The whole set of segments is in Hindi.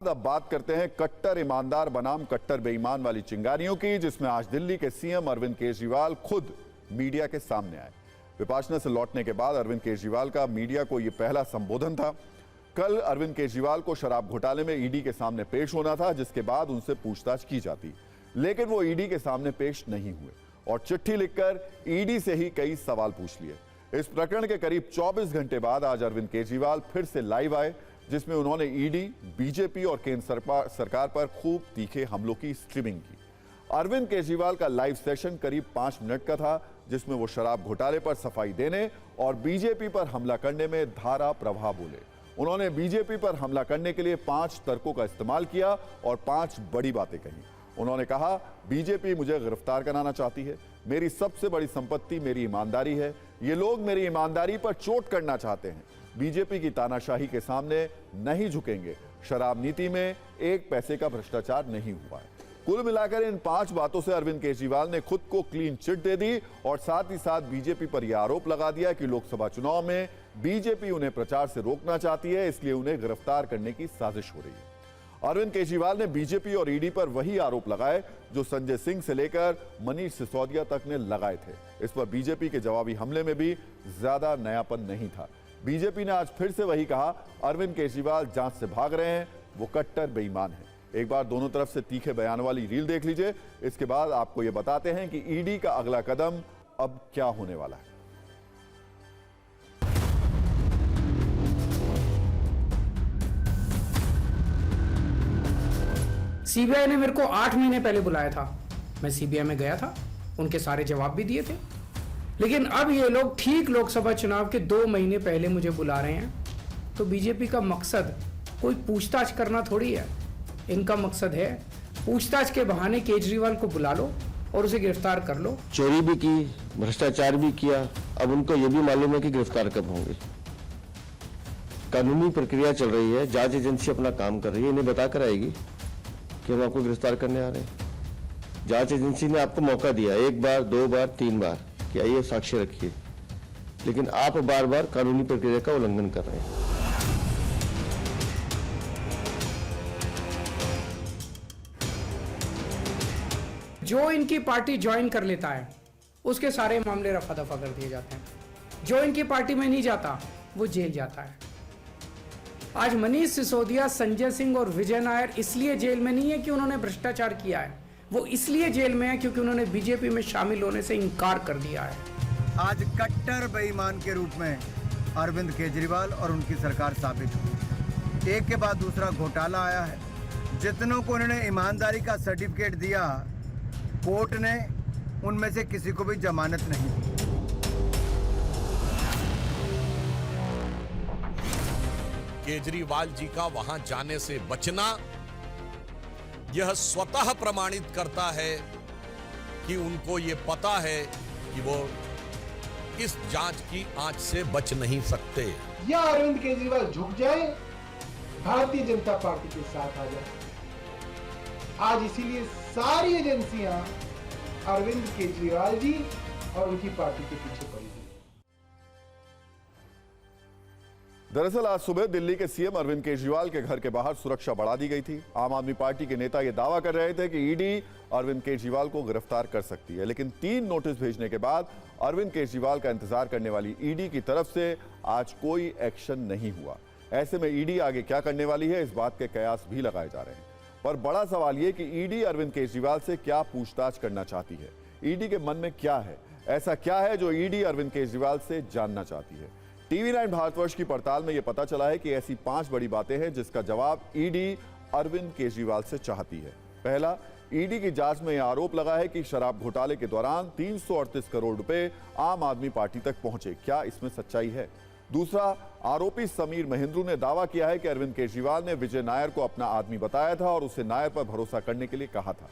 अब बात करते हैं कट्टर ईमानदार बनाम कट्टर बेईमान वाली चिंगारियों की, जिसमें आज दिल्ली के सीएम अरविंद केजरीवाल खुद मीडिया के सामने आए। विपाशना से लौटने के बाद अरविंद केजरीवाल का मीडिया को यह पहला संबोधन था। कल अरविंद केजरीवाल को शराब घोटाले में ईडी के सामने पेश होना था, जिसके बाद उनसे पूछताछ की जाती, लेकिन वो ईडी के सामने पेश नहीं हुए और चिट्ठी लिखकर ईडी से ही कई सवाल पूछ लिए। इस प्रकरण के करीब 24 घंटे बाद आज अरविंद केजरीवाल फिर से लाइव आए, जिसमें उन्होंने ईडी, बीजेपी और केंद्र सरकार पर खूब तीखे हमलों की स्ट्रीमिंग की। अरविंद केजरीवाल का लाइव सेशन करीब 5 मिनट का था, जिसमें वो शराब घोटाले पर सफाई देने और बीजेपी पर हमला करने में धारा प्रवाह बोले। उन्होंने बीजेपी पर हमला करने के लिए 5 तर्कों का इस्तेमाल किया और 5 बड़ी बातें कही। उन्होंने कहा, बीजेपी मुझे गिरफ्तार कराना चाहती है, मेरी सबसे बड़ी संपत्ति मेरी ईमानदारी है, ये लोग मेरी ईमानदारी पर चोट करना चाहते हैं, बीजेपी की तानाशाही के सामने नहीं झुकेंगे, शराब नीति में 1 पैसे का भ्रष्टाचार नहीं हुआ है। कुल मिलाकर इन 5 बातों से अरविंद केजरीवाल ने खुद को क्लीन चिट दे दी और साथ ही साथ बीजेपी पर यह आरोप लगा दिया कि लोकसभा चुनाव में बीजेपी उन्हें प्रचार से रोकना चाहती है, इसलिए उन्हें गिरफ्तार करने की साजिश हो रही है। अरविंद केजरीवाल ने बीजेपी और ईडी पर वही आरोप लगाए जो संजय सिंह से लेकर मनीष सिसोदिया तक ने लगाए थे। इस पर बीजेपी के जवाबी हमले में भी ज्यादा नयापन नहीं था। बीजेपी ने आज फिर से वही कहा, अरविंद केजरीवाल जांच से भाग रहे हैं, वो कट्टर बेईमान है। एक बार दोनों तरफ से तीखे बयान वाली रील देख लीजिए, इसके बाद आपको ये बताते हैं कि ईडी का अगला कदम अब क्या होने वाला है। सीबीआई ने मेरे को 8 महीने पहले बुलाया था, मैं सीबीआई में गया था, उनके सारे जवाब भी दिए थे। लेकिन अब ये लोग ठीक लोकसभा चुनाव के 2 महीने पहले मुझे बुला रहे हैं। तो बीजेपी का मकसद कोई पूछताछ करना थोड़ी है, इनका मकसद है पूछताछ के बहाने केजरीवाल को बुला लो और उसे गिरफ्तार कर लो। चोरी भी की, भ्रष्टाचार भी किया, अब उनको ये भी मालूम है कि गिरफ्तार कब होंगे। कानूनी प्रक्रिया चल रही है, जांच एजेंसी अपना काम कर रही है, इन्हें बता कर आएगी कि हम आपको गिरफ्तार करने आ रहे हैं। जांच एजेंसी ने आपको मौका दिया 1 बार, 2 बार, 3 बार कि आइए साक्ष्य रखिए, लेकिन आप बार बार कानूनी प्रक्रिया का उल्लंघन कर रहे हैं। जो इनकी पार्टी ज्वाइन कर लेता है उसके सारे मामले रफा दफा कर दिए जाते हैं। जो इनकी पार्टी में नहीं जाता वो जेल जाता है। आज मनीष सिसोदिया, संजय सिंह और विजय नायर इसलिए जेल में नहीं है कि उन्होंने भ्रष्टाचार किया है, वो इसलिए जेल में है क्योंकि उन्होंने बीजेपी में शामिल होने से इनकार कर दिया है। आज कट्टर बेईमान के रूप में अरविंद केजरीवाल और उनकी सरकार साबित हुई। एक के बाद दूसरा घोटाला आया है। जितनों को उन्होंने ईमानदारी का सर्टिफिकेट दिया, कोर्ट ने उनमें से किसी को भी जमानत नहीं दी। केजरीवाल जी का वहां जाने से बचना यह स्वतः प्रमाणित करता है कि उनको ये पता है कि वो इस जांच की आंच से बच नहीं सकते। या अरविंद केजरीवाल झुक जाए, भारतीय जनता पार्टी के साथ आ जाए। आज इसीलिए सारी एजेंसियां अरविंद केजरीवाल जी और उनकी पार्टी के पीछे पड़ी हुई। दरअसल आज सुबह दिल्ली के सीएम अरविंद केजरीवाल के घर के बाहर सुरक्षा बढ़ा दी गई थी। आम आदमी पार्टी के नेता यह दावा कर रहे थे कि ईडी अरविंद केजरीवाल को गिरफ्तार कर सकती है, लेकिन 3 नोटिस भेजने के बाद अरविंद केजरीवाल का इंतजार करने वाली ईडी की तरफ से आज कोई एक्शन नहीं हुआ। ऐसे में ईडी आगे क्या करने वाली है, इस बात के कयास भी लगाए जा रहे हैं। पर बड़ा सवाल यह कि ईडी अरविंद केजरीवाल से क्या पूछताछ करना चाहती है, ईडी के मन में क्या है, ऐसा क्या है जो ईडी अरविंद केजरीवाल से जानना चाहती है। TV9 भारतवर्ष की पड़ताल में यह पता चला है कि ऐसी 5 बड़ी बातें हैं जिसका जवाब ईडी अरविंद केजरीवाल से चाहती है। पहला, ईडी की जांच में यह आरोप लगा है कि शराब घोटाले के दौरान 338 करोड़ रुपए आम आदमी पार्टी तक पहुंचे, क्या इसमें सच्चाई है। दूसरा, आरोपी समीर महेंद्रू ने दावा किया है कि अरविंद केजरीवाल ने विजय नायर को अपना आदमी बताया था और उसे नायर पर भरोसा करने के लिए कहा था।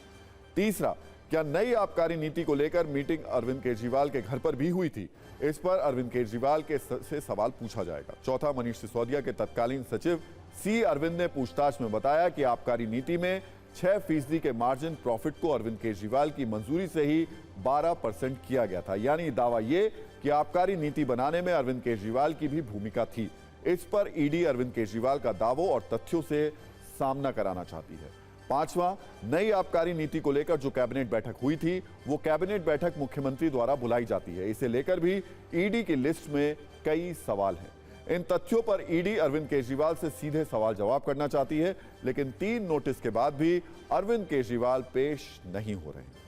तीसरा, क्या नई आबकारी नीति को लेकर मीटिंग अरविंद केजरीवाल के घर पर भी हुई थी, इस पर अरविंद केजरीवाल से सवाल पूछा जाएगा। चौथा, मनीष सिसोदिया के तत्कालीन सचिव सी अरविंद ने पूछताछ में बताया कि आबकारी नीति में 6% के मार्जिन प्रॉफिट को अरविंद केजरीवाल की मंजूरी से ही 12% किया गया था। यानी दावा यह कि आबकारी नीति बनाने में अरविंद केजरीवाल की भी भूमिका थी। इस पर ईडी अरविंद केजरीवाल का दावों और तथ्यों से सामना कराना चाहती है। पांचवां, नई आबकारी नीति को लेकर जो कैबिनेट बैठक हुई थी वो कैबिनेट बैठक मुख्यमंत्री द्वारा बुलाई जाती है। इसे लेकर भी ईडी की लिस्ट में कई सवाल हैं। इन तथ्यों पर ईडी अरविंद केजरीवाल से सीधे सवाल जवाब करना चाहती है, लेकिन 3 नोटिस के बाद भी अरविंद केजरीवाल पेश नहीं हो रहे हैं।